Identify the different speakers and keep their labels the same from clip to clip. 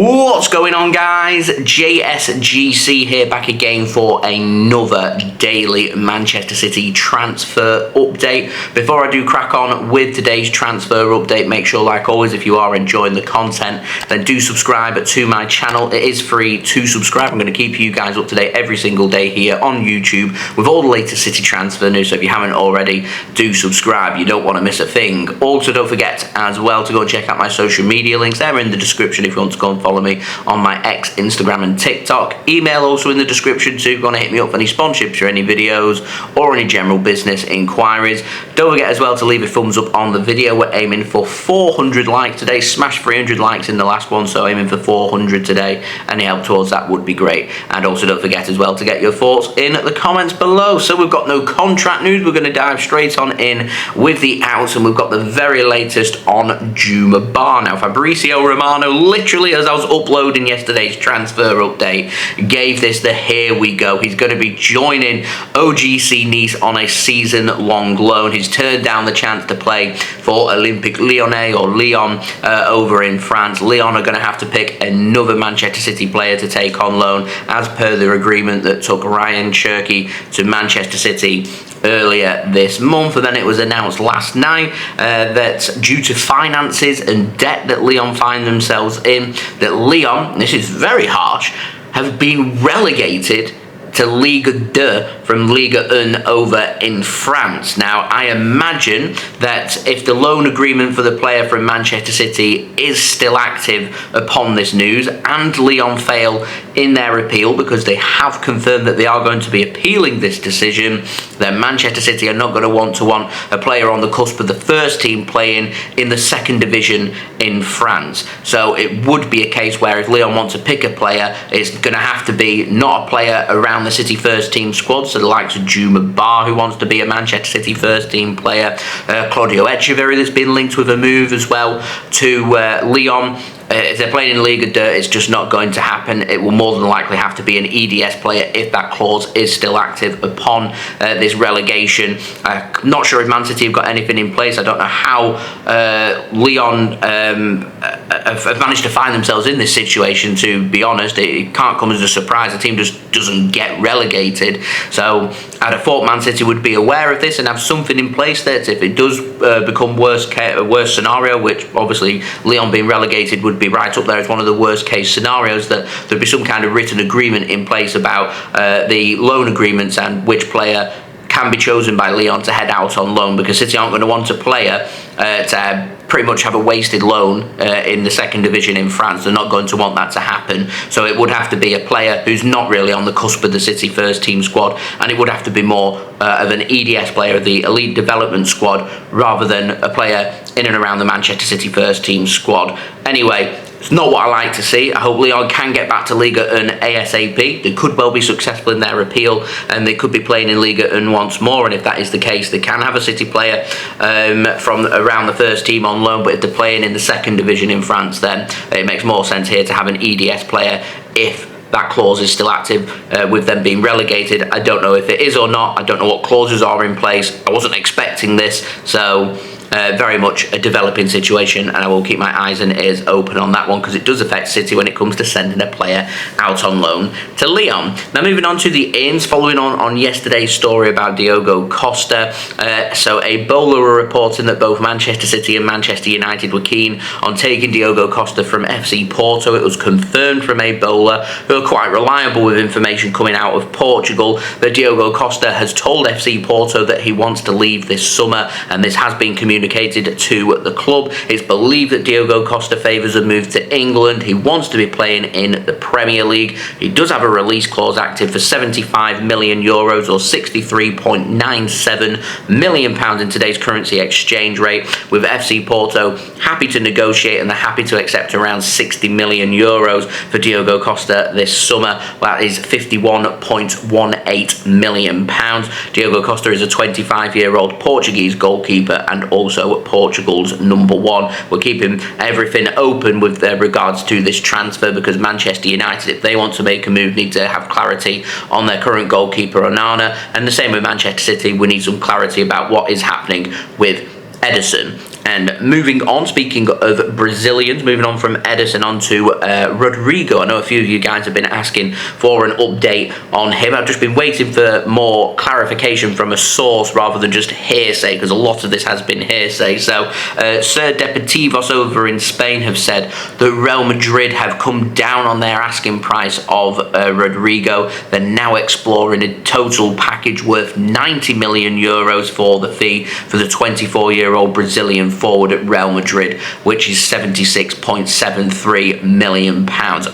Speaker 1: What's going on, guys? JSGC here, back again for another daily Manchester City transfer update. Before I do crack on with today's transfer update, make sure, like always, if you are enjoying the content, then do subscribe to my channel. It is free to subscribe. I'm going to keep you guys up to date every single day here on YouTube with all the latest City transfer news, so if you haven't already, do subscribe. You don't want to miss a thing. Also, don't forget as well to go and check out my social media links. They're in the description if you want to go and follow me on my X, Instagram and TikTok. Email also in the description too if you want to hit me up for any sponsorships or any videos or any general business inquiries. Don't forget as well to leave a thumbs up on the video. We're aiming for 400 likes today. Smashed 300 likes in the last one, so aiming for 400 today. Any help towards that would be great. And also don't forget as well to get your thoughts in the comments below. So we've got no contract news. We're going to dive straight on in with the outs, and we've got the very latest on Juma Bah. Now, Fabrizio Romano, literally as I was uploading yesterday's transfer update, gave this the here we go. He's going to be joining OGC Nice on a season-long loan. He's turned down the chance to play for Olympique Lyonnais or Lyon over in France. Lyon are going to have to pick another Manchester City player to take on loan, as per their agreement that took Ryan Cherky to Manchester City earlier this month. And then it was announced last night that due to finances and debt that Lyon find themselves in, that Lyon, this is very harsh, have been relegated to Ligue 2 from Ligue 1 over in France. Now, I imagine that if the loan agreement for the player from Manchester City is still active upon this news, and Lyon fail in their appeal, because they have confirmed that they are going to be appealing this decision, then Manchester City are not going to want a player on the cusp of the first team playing in the second division in France. So it would be a case where if Lyon want to pick a player, it's going to have to be not a player around the City first team squad, so the likes of Juma Bah, who wants to be a Manchester City first team player, Claudio Echeverri that's been linked with a move as well to Lyon. If they're playing in Ligue 2, it's just not going to happen. It will more than likely have to be an EDS player if that clause is still active upon this relegation. Not sure if Man City have got anything in place. I don't know how Lyon have managed to find themselves in this situation, to be honest. It can't come as a surprise. The team just doesn't get relegated. So I'd have thought Man City would be aware of this and have something in place that if it does become worst scenario, which obviously Lyon being relegated would be right up there as one of the worst case scenarios, that there'd be some kind of written agreement in place about the loan agreements and which player can be chosen by Lyon to head out on loan, because City aren't going to want a player to pretty much have a wasted loan in the second division in France. They're not going to want that to happen. So it would have to be a player who's not really on the cusp of the City first team squad, and it would have to be more of an EDS player, the elite development squad, rather than a player in and around the Manchester City first team squad. Anyway, it's not what I like to see. I hope Lyon can get back to Ligue 1 ASAP. They could well be successful in their appeal, and they could be playing in Ligue 1 once more. And if that is the case, they can have a City player from around the first team on loan. But if they're playing in the second division in France, then it makes more sense here to have an EDS player if that clause is still active with them being relegated. I don't know if it is or not. I don't know what clauses are in place. I wasn't expecting this, so very much a developing situation, and I will keep my eyes and ears open on that one, because it does affect City when it comes to sending a player out on loan to Lyon. Now, moving on to the ins, following on yesterday's story about Diogo Costa. So a Bola were reporting that both Manchester City and Manchester United were keen on taking Diogo Costa from FC Porto. It was confirmed from a Bola, who are quite reliable with information coming out of Portugal, that Diogo Costa has told FC Porto that he wants to leave this summer, and this has been communicated to the club. It's believed that Diogo Costa favours a move to England. He wants to be playing in the Premier League. He does have a release clause active for €75 million or £63.97 million in today's currency exchange rate, with FC Porto happy to negotiate, and they're happy to accept around €60 million for Diogo Costa this summer. That is £51.18 million. Diogo Costa is a 25-year-old Portuguese goalkeeper and also Portugal's #1. We're keeping everything open with regards to this transfer, because Manchester United, if they want to make a move, need to have clarity on their current goalkeeper Onana, and the same with Manchester City. We need some clarity about what is happening with Ederson. And Moving on, speaking of Brazilians, moving on from Ederson on to Rodrygo. I know a few of you guys have been asking for an update on him. I've just been waiting for more clarification from a source rather than just hearsay, because a lot of this has been hearsay. So, Ser Deportivos over in Spain have said that Real Madrid have come down on their asking price of Rodrygo. They're now exploring a total package worth 90 million euros for the fee for the 24-year-old Brazilian forward at Real Madrid, which is £76.73 million.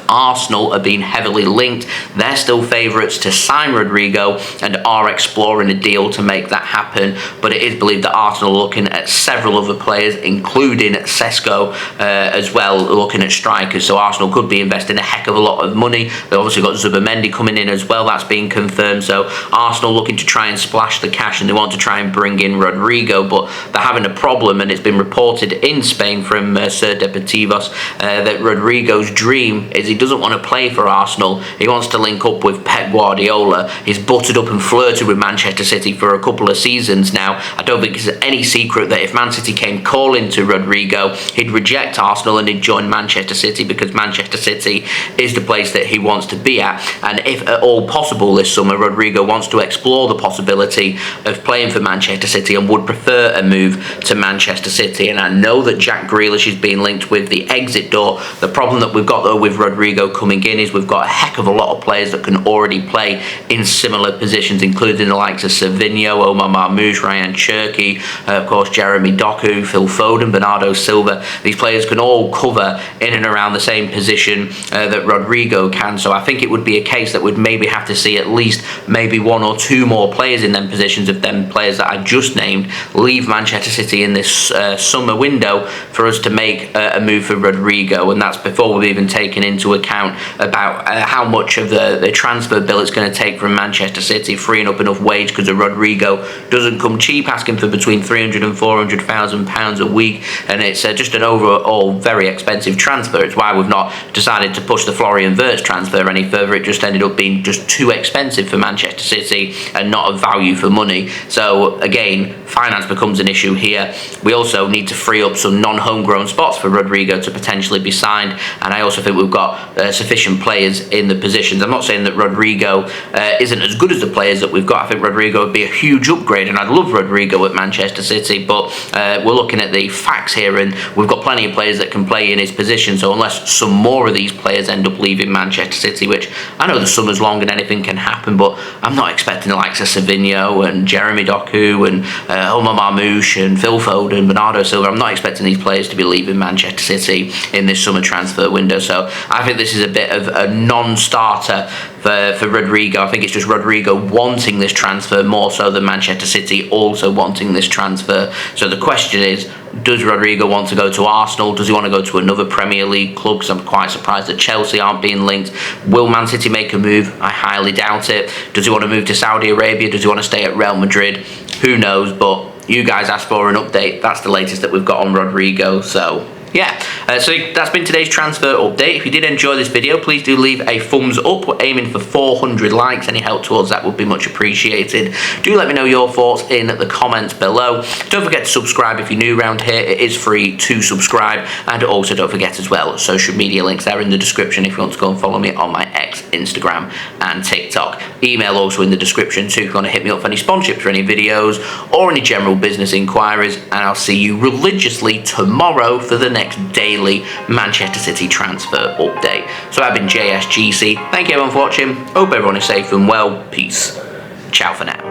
Speaker 1: Arsenal are being heavily linked. They're still favourites to sign Rodrygo and are exploring a deal to make that happen, but it is believed that Arsenal are looking at several other players, including Sesko as well, looking at strikers. So Arsenal could be investing a heck of a lot of money. They've obviously got Zubamendi coming in as well. That's been confirmed. So Arsenal looking to try and splash the cash, and they want to try and bring in Rodrygo, but they're having a problem, and it's been reported in Spain from Ser Deportivos that Rodrygo's dream is he doesn't want to play for Arsenal. He wants to link up with Pep Guardiola. He's butted up and flirted with Manchester City for a couple of seasons now. I don't think it's any secret that if Man City came calling to Rodrygo, he'd reject Arsenal and he'd join Manchester City, because Manchester City is the place that he wants to be at. And if at all possible this summer, Rodrygo wants to explore the possibility of playing for Manchester City and would prefer a move to Manchester City. And I know that Jack Grealish is being linked with the exit door. The problem that we've got though with Rodrygo coming in is we've got a heck of a lot of players that can already play in similar positions, including the likes of Savinho, Omar Marmoush, Ryan Cherki, of course Jeremy Doku, Phil Foden, Bernardo Silva. These players can all cover in and around the same position that Rodrygo can. So I think it would be a case that we'd maybe have to see at least maybe one or two more players in them positions of them players that I just named leave Manchester City in this summer window for us to make a move for Rodrygo. And that's before we've even taken into account about how much of the transfer bill it's going to take from Manchester City, freeing up enough wage, because a Rodrygo doesn't come cheap, asking for between £300,000 and £400,000 a week, and it's just an overall very expensive transfer. It's why we've not decided to push the Florian Wirtz transfer any further. It just ended up being just too expensive for Manchester City and not of value for money. So again, finance becomes an issue here. We also need to free up some non-homegrown spots for Rodrygo to potentially be signed, and I also think we've got sufficient players in the positions. I'm not saying that Rodrygo isn't as good as the players that we've got. I think Rodrygo would be a huge upgrade, and I'd love Rodrygo at Manchester City, but we're looking at the facts here, and we've got plenty of players that can play in his position. So unless some more of these players end up leaving Manchester City, which I know the summer's long and anything can happen, but I'm not expecting the likes of Savinho and Jeremy Doku and Omar Marmoush and Phil Foden, Bernardo Silva, I'm not expecting these players to be leaving Manchester City in this summer transfer window. So I think this is a bit of a non-starter for Rodrygo. I think it's just Rodrygo wanting this transfer more so than Manchester City also wanting this transfer. So the question is, does Rodrygo want to go to Arsenal? Does he want to go to another Premier League club? Because I'm quite surprised that Chelsea aren't being linked. Will Man City make a move? I highly doubt it. Does he want to move to Saudi Arabia? Does he want to stay at Real Madrid? Who knows? But you guys asked for an update. That's the latest that we've got on Rodrygo. So yeah, so that's been today's transfer update. If you did enjoy this video, please do leave a thumbs up. We're aiming for 400 likes. Any help towards that would be much appreciated. Do let me know your thoughts in the comments below. Don't forget to subscribe if you're new around here. It is free to subscribe. And also don't forget as well, social media links there in the description if you want to go and follow me on my X, Instagram and TikTok. Email also in the description too if you want to hit me up for any sponsorships for any videos or any general business inquiries. And I'll see you religiously tomorrow for the next daily Manchester City transfer update. So I've been JSGC. Thank you everyone for watching. Hope everyone is safe and well. Peace. Ciao for now.